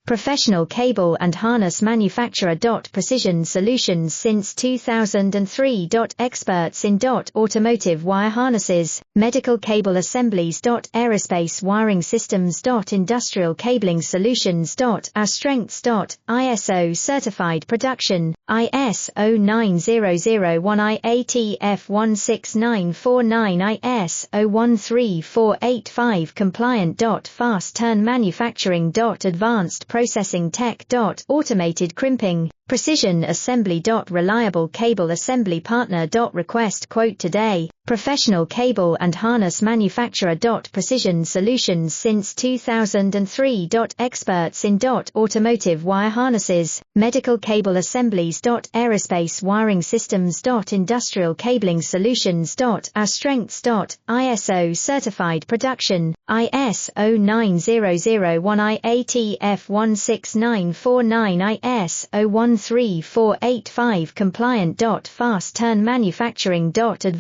professional cable and harness manufacturer. Precision Solutions since 2003. Experts in automotive wire harnesses, medical cable assemblies. Aerospace wiring systems. Industrial cabling solutions. Our strengths. ISO certified production, ISO 9001 IATF 16949 ISO 13485 compliant. Fast turn manufacturing. Advanced processing tech. Automated crimping, precision assembly. Reliable cable assembly partner. Request quote today. Professional cable and harness manufacturer. Precision Solutions since 2003. Experts in automotive wire harnesses, medical cable assemblies. Aerospace wiring systems. Industrial cabling solutions. Our strengths. ISO certified production, ISO 9001 IATF 16949 ISO 13485 compliant. Fast turn manufacturing. Advanced